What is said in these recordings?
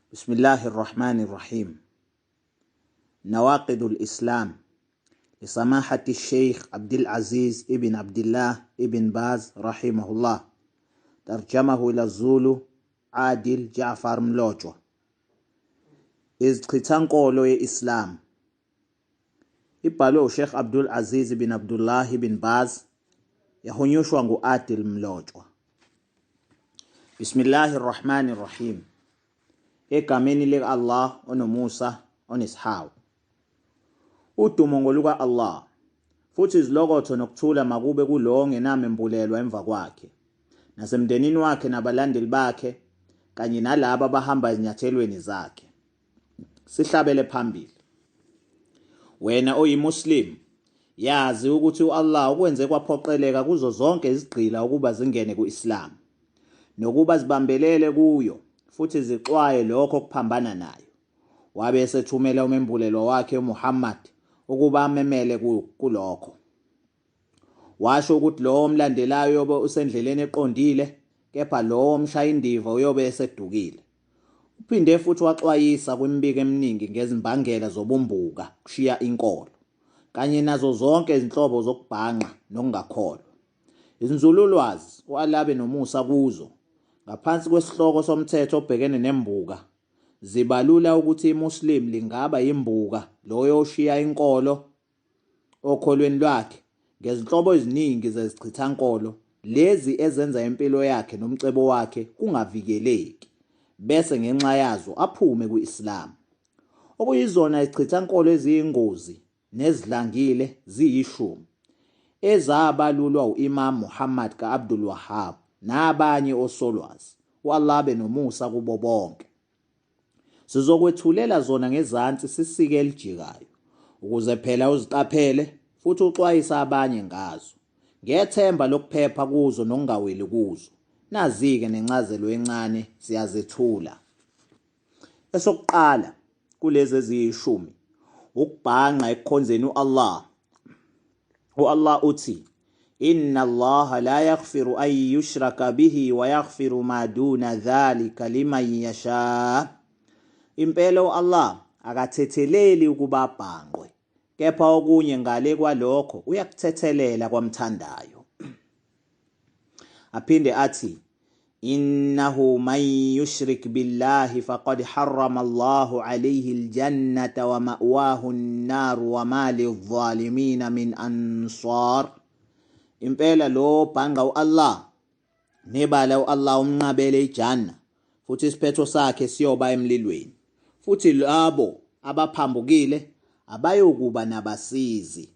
بسم الله الرحمن الرحيم. نواقض الإسلام لسماحة الشيخ عبد العزيز ابن عبد الله ابن باز رحمه الله، ترجمه إلى الزulu عادل جعفر ملوجو. Izchithankolo ye-Islam ibhalwe uSheikh Abdul Aziz ibn Abdullah ibn Baz, yahunyushwa ngu-Adil Mlotshwa. Bismillahir Rahmanir Rahim. Egameni lika-Allah onomusa onesihawu. Udumo ngoluka Allah, futhi izilokotho nokuthula makube kulowo ongenamembulelwa emva kwakhe, nasemndenini wakhe nabalandeli bakhe, kanye nalabo abahamba ezinyathelweni zakhe. Sihlabele phambili. Wena oyimuslim, yazi ukuthi u-Allah ukwenze kwaphoqeleka kuzo zonke izigqila ukuba zingene ku-Islam, nokuba zibambelele kuyo futhi zixwaye lokho okuphambana nayo. Wabe esethumela umembulelo wakhe uMuhammad ukuba amemele kulokho. Washo ukuthi lowo omlandelayo yobe usendleleni eqondile, kepha lowo omshaya indiva uyobe esedukile. Uphinde futhi waxwayisa kwimibiko eminingi ngezimbangela zobumbuka, kushiya inkolo, kanye nazo zonke izinhlobo zokubhanqa nokungakholwa. Izinzululwazi uAlabe nomusa kuzo, ngaphansi kwesihloko somthetho obhekene nembuka, zibalula ukuthi iMuslim lingaba yimbuka loyo oshiya inkolo okholweni lwakhe ngezinhlobo eziningi zezichithankolo, lezi ezenza impilo yakhe nomcebo wakhe kungavikeleki, bese ngenxa yazo aphume ku-Islam. Okuyizona izichithankolo eziyingozi nezidlangile ziyishumi, ezabalulwa u-Imam Muhammad ka-Abdul Wahhab nabanye osolwazi, uAlabe nomusa kubo bonke. Sizokwethulela zona ngezansi sisike elijikayo, ukuze phela uziqaphele futhi uxwayise abanye ngazo, ngethemba lokuphepha kuzo nokungaweli kuzo. Nazi-ke nencazelo encane siyazethula. Esokuqala kulezi eziyishumi, ukubhanqa ekukhonzeni u-Allah. U-Allah uthi, inna Allaha la yaghfiru an yushraka bihi wa yaghfiru ma duna dhalika liman yasha. Impela u-Allah akathetheleli ukuba abhanqwe, kepha okunye ngale kwalokho uyakuthethelela kwamthandayo. Aphinde athi, innahu man yushrik billahi faqad harrama Allahu alayhi aljannata wa ma'wahu an-nar wa ma lidh-dhalimina min ansar. Impela lo bhanga u-Allah nebala u-Allah umnqabele ijanna, futhi isiphetho sakhe siyoba emlilweni, futhi labo abaphambukile abayokuba nabasizi.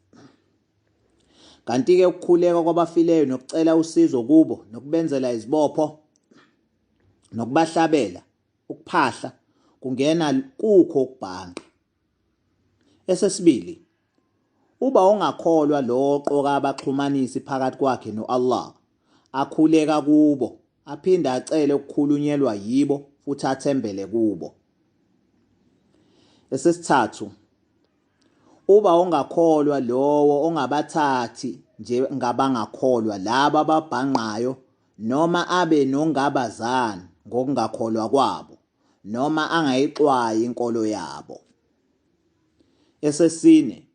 Kanti-ke ukukhuleka kwabafileyo nokucela usizo kubo nokubenzela izibopho nokubahlabela ukuphahla kungena kukho ukubhanqa. Esesibili, uba ungakholwa lo oqoka abaxhumanisi phakathi kwakhe no-Allah, akhuleka kubo, aphinde acele ukukhulunyelwa yibo futhi athembele kubo. Esesithathu, uba ungakholwa lowo ongabathathi njengabangakholwa laba ababhanqayo, noma abe nongabazani ngokungakholwa kwabo, noma angayixwayi inkolo yabo. Esesine,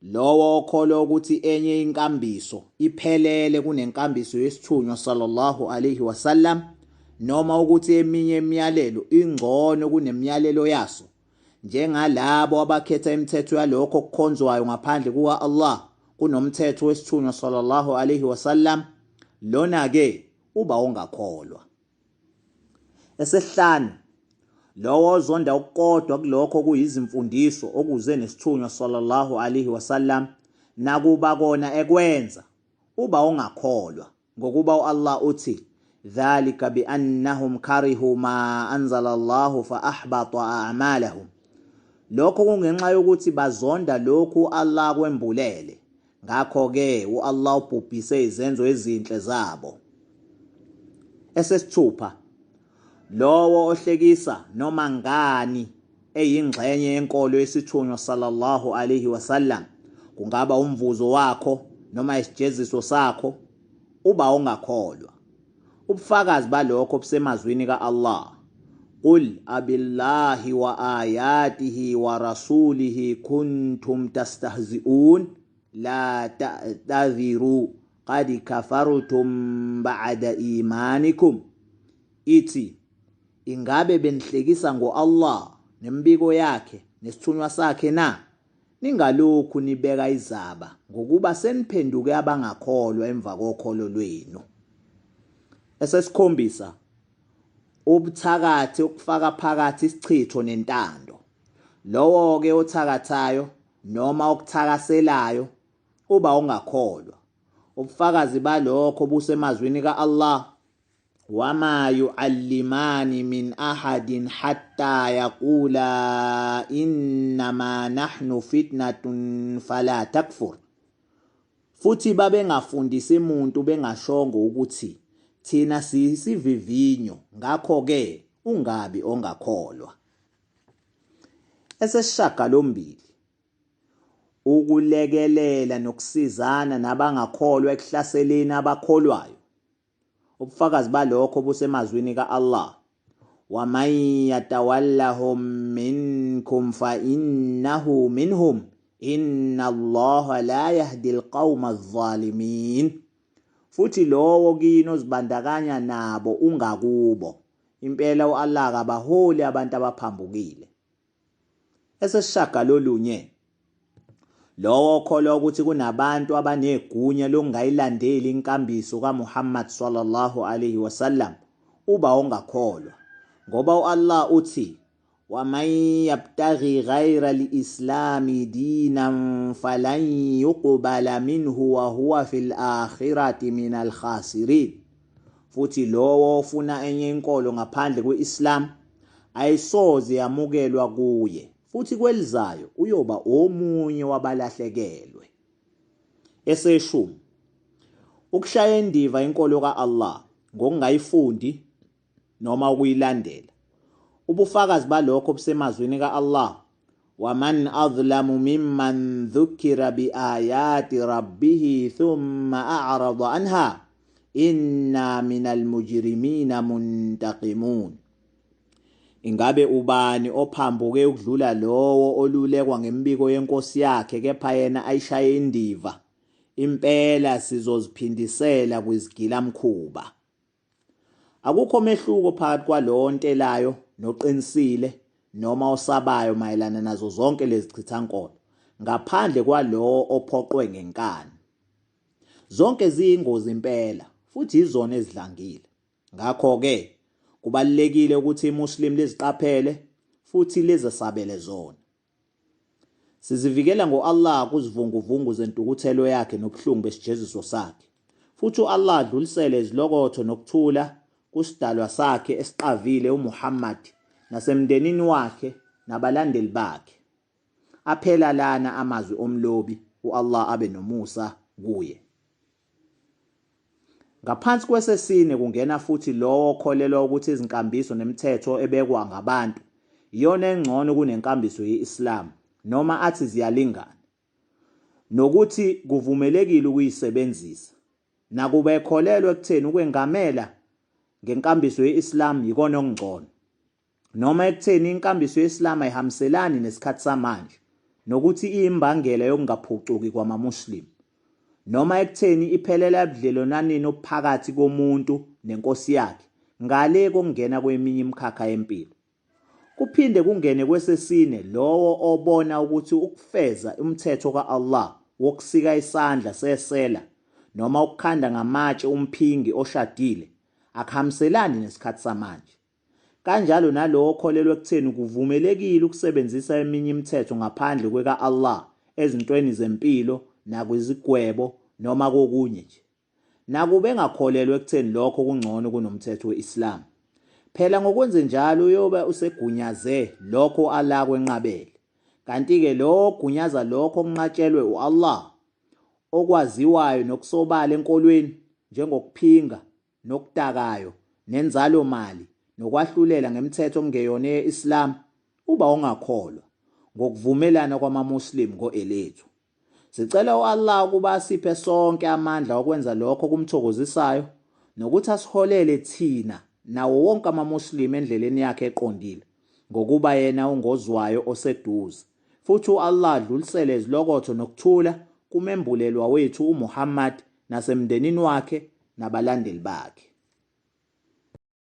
lowo okholwa ukuthi enye inkambiso iphelele kunenkambiso yesithunywa sallallahu alaihi wasallam, noma ukuthi eminye imiyalelo ingcono kunemiyalelo yaso, njengalabo abakhetha imithetho yalokho okukhonzwayo ngaphandle kuka-Allah kunomthetho wesithunywa sallallahu alaihi wasallam, lona-ke uba ungakholwa. Esesihlanu, lowo ozonda ukukodwa kulokho kuyizimfundiso okuze nesithunywa sallallahu alaihi wasallam, nakuba kona ekwenza, uba ungakholwa, ngokuba u-Allah uthi, dhalika bi annahum karihu ma anzala Allahu fa ahbata a'malahum. Lokho kungenxa yokuthi bazonda lokhu Allah kwembulele, ngakho-ke u-Allah ubhubhise izenzo ezinhle zabo. Esesithupha, lowo ohlekisa noma ngani eyingxenye yenkolo yesithunywa sallallahu alaihi wasallam, kungaba umvuzo wakho noma isijeziso sakho, uba ungakholwa. Ubufakazi balokho busemazwini ka-Allah. qul abillahi wa ayatihi wa rasulihi kuntum tastahzi'un la ta'tadhiru qad kafartum ba'da imanikum. Ithi, ingabe benihlekisa ngo-Allah nembiko yakhe nesithunywa sakhe na? Ningalokhu nibeka izaba ngokuba seniphenduke abangakholwa emva kokholo lwenu. Esesikhombisa, ubuthakathi okufaka phakathi isichitho nentando. Lowo-ke othakathayo noma okuthakaselayo uba ungakholwa. Ubufakazi balokho busemazwini ka-Allah, wama yu'allimani min ahadin hatta yaqula innama nahnu fitnatun fala takfur. Futhi babengafundisi umuntu bengashongo ukuthi thina siyisivivinyo, ngakho-ke ungabi ongakholwa. Esesishagalombili, ukulekelela nokusizana nabangakholwa ekuhlaseleni abakholwayo. Ubufakazi balokho busemazwini ka-Allah, وَمَنْ يَتَوَلَّهُمْ مِنْكُمْ فَإِنَّهُ مِنْهُمْ إِنَّ اللَّهَ لَا يَهْدِي الْقَوْمَ الظَّالِمِينَ. Futhi lowo kini ozibandakanya nabo ungakubo, impela u-Allah akabaholi abantu abaphambukile. Esesishagalolunye, lowo okholwa ukuthi kunabantu abanegunya lokungayilandeli inkambiso kaMuhammad sallallahu alaihi wasallam uba ongakholwa, ngoba u-Allah uthi, وَمَنْ يَبْتَغِي غَيْرَ الْإِسْلَامِ دِينًا فَلَنْ يُقْبَلَ مِنْهُ وَهُوَ فِي الْآخِرَةِ مِنَ الْخَاسِرِينَ. Futhi lowo ofuna enye inkolo ngaphandle kwe-Islam ayisoze yamukelwa kuye, futhi kwelizayo uyoba omunye wabalahlekelwe. Eseshumi, ukushaya indiva inkolo ka-Allah ngokungayifundi noma ukuyilandela. Ubufakazi balokho busemazwini ka-Allah, وَمَنْ أَظْلَمُ مِمَّنْ ذُكِّرَ بِآيَاتِ رَبِّهِ ثُمَّ أَعْرَضَ عَنْهَا إِنَّا مِنَ الْمُجْرِمِينَ مُنْتَقِمُونَ. Ingabe ubani ophambuke ukudlula lowo olulekwa ngembiko yenkosi yakhe kepha yena ayishaye indiva? Impela sizoziphindisela kwizigilamkhuba. Akukho mehluko phakathi kwalowo ontelayo noqinisile noma osabayo mayelana nazo zonke lezi chithankolo, ngaphandle kwalowo ophoqwe ngenkani. Zonke ziyingozi impela futhi izona ezidlangile. Ngakho-ke kubalulekile ukuthi iMuslim liziqaphele futhi lizesabele zona. Sizivikela ngo-Allah kuzivunguvungu zentukuthelo yakhe nobuhlungu besijeziso sakhe. Futhi u-Allah adlulisele izilokotho nokuthula kusidalwa sakhe esiqavile uMuhammad nasemndenini wakhe nabalandeli bakhe. Aphela lana amazwi omlobi, u-Allah abe nomusa kuye. Ngaphansi kwesesine kungena futhi lowo okholelwa ukuthi izinkambiso nemithetho ebekwa ngabantu iyona engcono kunenkambiso ye-Islam noma athi ziyalingana, nokuthi kuvumelekile ukuyisebenzisa. Nakuba ekholelwa ekutheni ukwengamela ngenkambiso ye-Islam yikona okungcono, noma ekutheni inkambiso ye-Islam ayihambiselani nesikhathi samanje nokuthi iyimbangela yokungaphucuki kwama-Muslim, noma ekutheni iphelela ebudlelwananeni obuphakathi komuntu nenkosi yakhe ngale kokungena kweminye imikhakha yempilo. Kuphinde kungene kwesesine lowo obona ukuthi ukufeza umthetho ka-Allah wokusika isandla sesela noma ukukhanda ngamatshe umphingi oshadile akuhambiselani nesikhathi samanje. Kanjalo nalowo okholelwa ekutheni kuvumelekile ukusebenzisa eminye imithetho ngaphandle kweka-Allah ezintweni zempilo nakwizigwebo noma kokunye nje. Nakuba engakholelwa ekutheni lokho kungcono kunomthetho we-Islam, phela ngokwenze njalo uyobe usegunyaze lokho Allah kwenqabele. Kanti-ke lo ogunyaza lokho okunqatshelwe u-Allah okwaziwayo nokusobala enkolweni njengokuphinga nokudakayo nenzalo mali nokwahlulela ngemithetho okungeyona ye-Islam uba ongakholwa ngokuvumelana kwama-Muslim ngo-elethu. Sicela u-Allah ukuba asiphe sonke amandla okwenza lokho kumthokozisayo nokuthi asiholele thina nawo wonke amaMuslimi endleleni yakhe eqondile, ngokuba yena ungozwayo oseduze. Futhi uAllah adlulisele izilokotho nokuthula kumembulelwa wethu uMuhammad nasemndenini wakhe nabalandeli bakhe.